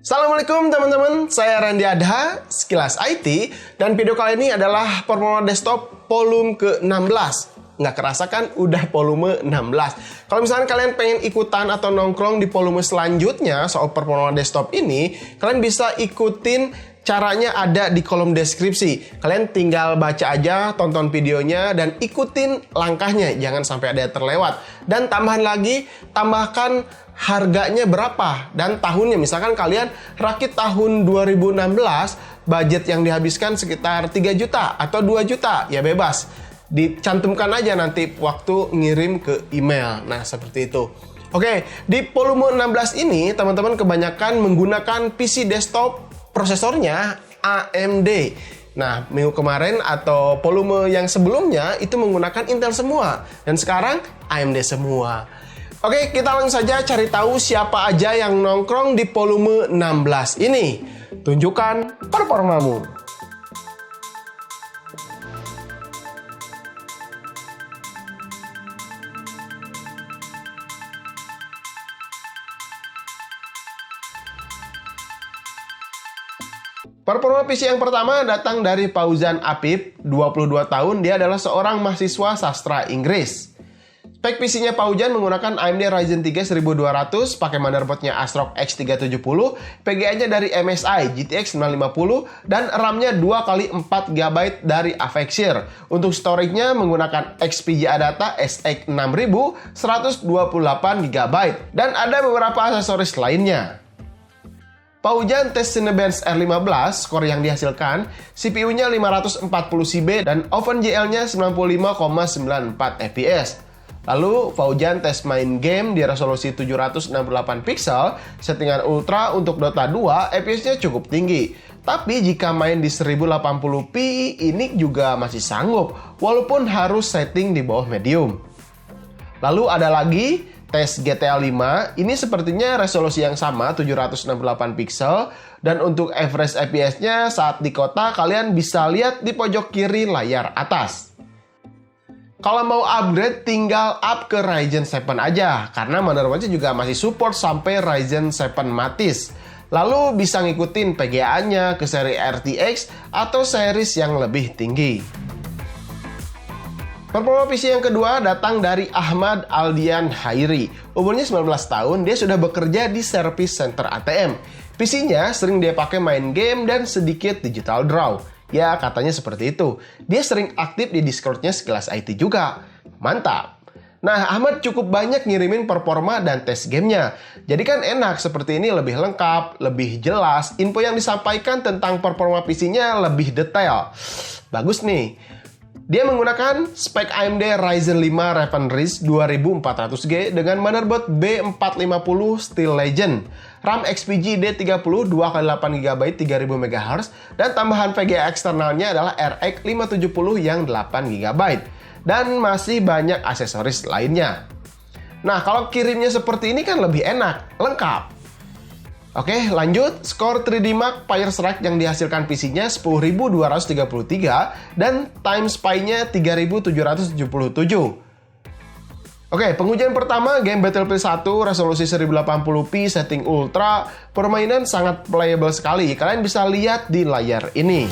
Assalamualaikum teman-teman, saya Randy Adha, Sekilas IT, dan video kali ini adalah performa desktop volume ke-16. Nggak kerasa kan udah volume 16. Kalau misalnya kalian pengen ikutan atau nongkrong di volume selanjutnya soal performa desktop ini, kalian bisa ikutin caranya ada di kolom deskripsi. Kalian tinggal baca aja, tonton videonya, dan ikutin langkahnya. Jangan sampai ada yang terlewat. Dan tambahan lagi, tambahkan harganya berapa dan tahunnya. Misalkan kalian rakit tahun 2016, budget yang dihabiskan sekitar 3 juta atau 2 juta, ya bebas. Dicantumkan aja nanti waktu ngirim ke email. Nah, seperti itu. Oke, di volume 16 ini teman-teman kebanyakan menggunakan PC desktop prosesornya AMD. Nah, minggu kemarin atau volume yang sebelumnya itu menggunakan Intel semua. Dan sekarang AMD semua. Oke, kita langsung saja cari tahu siapa aja yang nongkrong di volume 16 ini. Tunjukkan performamu. Performa PC yang pertama datang dari Fauzan Apip, 22 tahun, dia adalah seorang mahasiswa sastra Inggris. Spek PC-nya Fauzan menggunakan AMD Ryzen 3 1200, pakai motherboardnya ASRock X370, PGA-nya dari MSI GTX 950, dan RAM-nya 2x4 GB dari Avexir. Untuk storage-nya menggunakan XPGA Data SX 6000 128 GB, dan ada beberapa aksesoris lainnya. Fauzan tes Cinebench R15, skor yang dihasilkan, CPU-nya 540 CB dan OpenGL-nya 95,94 fps. Lalu Fauzan tes main game di resolusi 768 pixel, settingan ultra untuk Dota 2, fps-nya cukup tinggi. Tapi jika main di 1080p ini juga masih sanggup, walaupun harus setting di bawah medium. Lalu ada lagi tes GTA 5, ini sepertinya resolusi yang sama 768 pixel, dan untuk average fps-nya saat di kota kalian bisa lihat di pojok kiri layar atas. Kalau mau upgrade tinggal up ke Ryzen 7 aja, karena motherboardnya juga masih support sampai Ryzen 7 Matis. Lalu bisa ngikutin PGA-nya ke seri RTX atau series yang lebih tinggi. Performa PC yang kedua datang dari Ahmad Aldian Hairi. Umurnya 19 tahun, dia sudah bekerja di service center ATM. PC-nya sering dia pakai main game dan sedikit digital draw. Ya, katanya seperti itu. Dia sering aktif di Discord-nya Sekilas IT juga. Mantap! Nah, Ahmad cukup banyak ngirimin performa dan tes gamenya. Jadi kan enak, seperti ini lebih lengkap, lebih jelas. Info yang disampaikan tentang performa PC-nya lebih detail. Bagus nih. Dia menggunakan spek AMD Ryzen 5 Raven Ridge 2400G dengan motherboard B450 Steel Legend, RAM XPG D30 2x8GB 3000 MHz, dan tambahan VGA eksternalnya adalah RX 570 yang 8GB, dan masih banyak aksesoris lainnya. Nah, kalau kirimnya seperti ini kan lebih enak, lengkap. Oke, lanjut. Skor 3D Mark Fire Strike yang dihasilkan PC-nya 10.233 dan time spy-nya 3.777. Oke, pengujian pertama game Battlefield 1 resolusi 1080p setting ultra, permainan sangat playable sekali. Kalian bisa lihat di layar ini.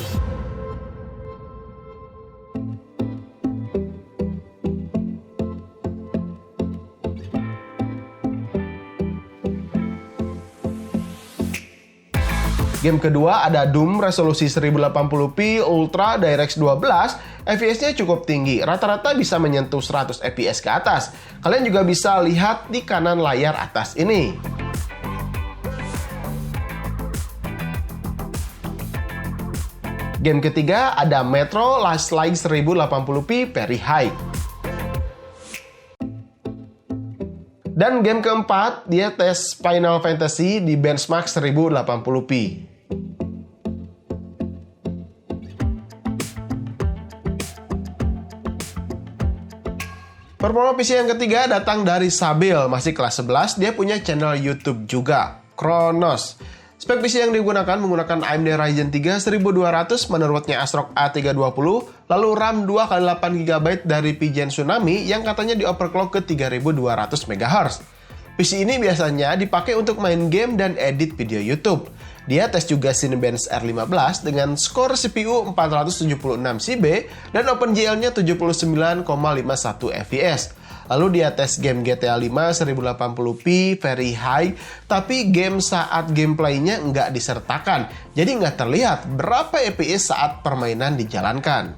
Game kedua ada Doom resolusi 1080p Ultra DirectX 12, fps-nya cukup tinggi, rata-rata bisa menyentuh 100 fps ke atas. Kalian juga bisa lihat di kanan layar atas ini. Game ketiga ada Metro Last Light 1080p Very High. Dan game keempat, dia tes Final Fantasy di benchmark 1080p. Performa PC yang ketiga datang dari Sabil, masih kelas 11, dia punya channel YouTube juga, Kronos. Spek PC yang digunakan menggunakan AMD Ryzen 3 1200, motherboardnya ASRock A320, lalu RAM 2x8GB dari Pigeon Tsunami yang katanya di overclock ke 3200 MHz. PC ini biasanya dipakai untuk main game dan edit video YouTube. Dia tes juga Cinebench R15 dengan skor CPU 476 CB dan OpenGL-nya 79,51 fps. Lalu dia tes game GTA 5 1080p very high, tapi game saat gameplaynya nggak disertakan, jadi nggak terlihat berapa fps saat permainan dijalankan.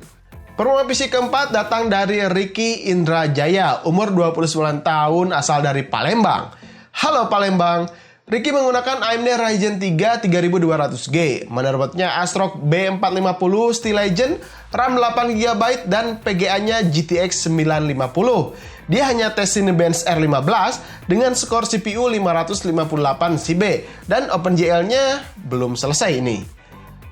Performa PC keempat datang dari Ricky Indrajaya, umur 29 tahun, asal dari Palembang. Halo Palembang. Ricky menggunakan AMD Ryzen 3 3200G, motherboardnya ASRock B450 Steel Legend, RAM 8GB dan PGA-nya GTX 950. Dia hanya tes Cinebench R15 dengan skor CPU 558 CB dan OpenGL-nya belum selesai ini.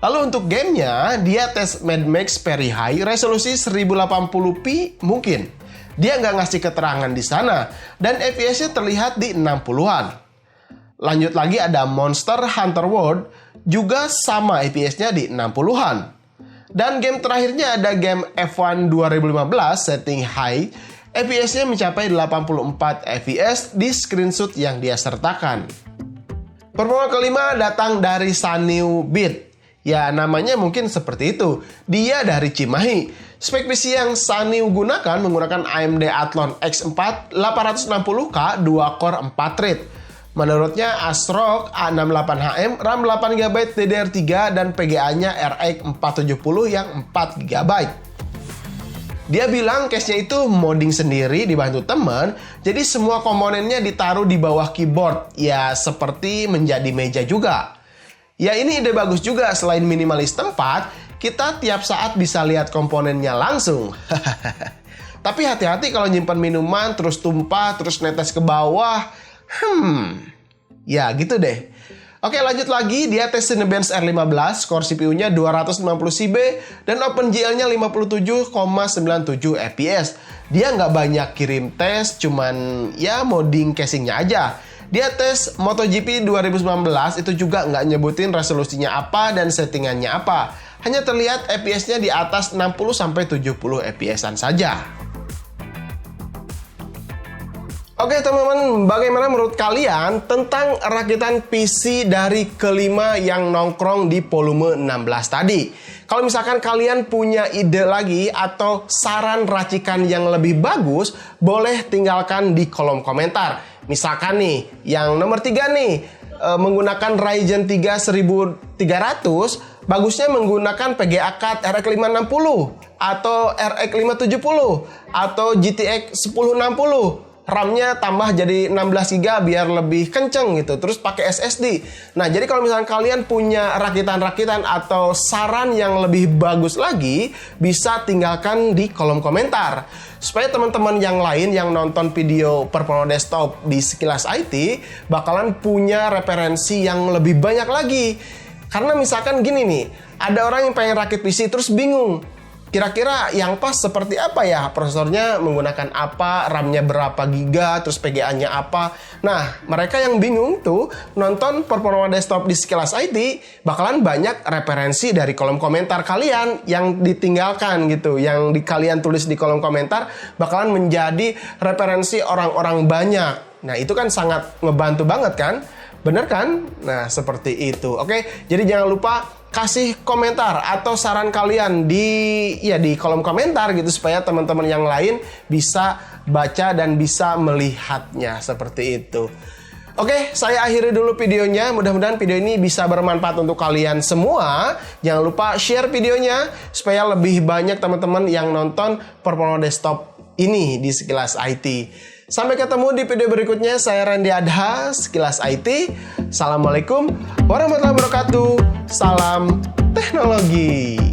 Lalu untuk gamenya, dia tes Mad Max Very High resolusi 1080p mungkin. Dia nggak ngasih keterangan di sana dan FPS-nya terlihat di 60-an. Lanjut lagi ada Monster Hunter World, juga sama FPS-nya di 60-an. Dan game terakhirnya ada game F1 2015 setting high, FPS-nya mencapai 84 FPS di screenshot yang dia sertakan. Performa kelima datang dari Sanyo Beat. Ya, namanya mungkin seperti itu. Dia dari Cimahi. Spek PC yang Sanyo gunakan menggunakan AMD Athlon X4 860K 2 core 4 thread. Menurutnya ASRock A68HM, RAM 8GB DDR3 dan PGA-nya RX 470 yang 4GB. Dia bilang case-nya itu modding sendiri dibantu teman, jadi semua komponennya ditaruh di bawah keyboard, ya seperti menjadi meja juga. Ya ini ide bagus juga, selain minimalis tempat, kita tiap saat bisa lihat komponennya langsung. Tapi hati-hati kalau nyimpan minuman terus tumpah, terus netes ke bawah. Ya gitu deh. Oke, lanjut lagi. Dia tes Cinebench R15, skor CPU-nya 250 CB dan OpenGL-nya 57,97 fps. Dia nggak banyak kirim tes, cuman ya modding casingnya aja. Dia tes MotoGP 2019 itu juga nggak nyebutin resolusinya apa dan settingannya apa. Hanya terlihat FPS-nya di atas 60-70 fps-an saja. Oke teman-teman, bagaimana menurut kalian tentang rakitan PC dari kelima yang nongkrong di volume 16 tadi? Kalau misalkan kalian punya ide lagi atau saran racikan yang lebih bagus, boleh tinggalkan di kolom komentar. Misalkan nih, yang nomor 3 nih, menggunakan Ryzen 3 1300, bagusnya menggunakan PGA card RX 560 atau RX 570 atau GTX 1060. RAM-nya tambah jadi 16GB biar lebih kenceng gitu. Terus pakai SSD. Nah, jadi kalau misalnya kalian punya rakitan-rakitan atau saran yang lebih bagus lagi, bisa tinggalkan di kolom komentar. Supaya teman-teman yang lain yang nonton video Performa Desktop di Sekilas IT bakalan punya referensi yang lebih banyak lagi. Karena misalkan gini nih, ada orang yang pengen rakit PC terus bingung. Kira-kira yang pas seperti apa ya? Prosesornya menggunakan apa? RAM-nya berapa giga? Terus PGA-nya apa? Nah, mereka yang bingung tuh nonton Performa Desktop di Sekilas IT bakalan banyak referensi dari kolom komentar kalian yang ditinggalkan gitu. Yang kalian tulis di kolom komentar bakalan menjadi referensi orang-orang banyak. Nah, itu kan sangat ngebantu banget kan? Bener kan? Nah, seperti itu. Oke, jadi jangan lupa kasih komentar atau saran kalian di kolom komentar gitu supaya teman-teman yang lain bisa baca dan bisa melihatnya seperti itu. Oke, saya akhiri dulu videonya. Mudah-mudahan video ini bisa bermanfaat untuk kalian semua. Jangan lupa share videonya supaya lebih banyak teman-teman yang nonton Performa Desktop ini di Sekilas IT. Sampai ketemu di video berikutnya. Saya Randy Adha, Sekilas IT. Assalamualaikum warahmatullahi wabarakatuh. Salam teknologi.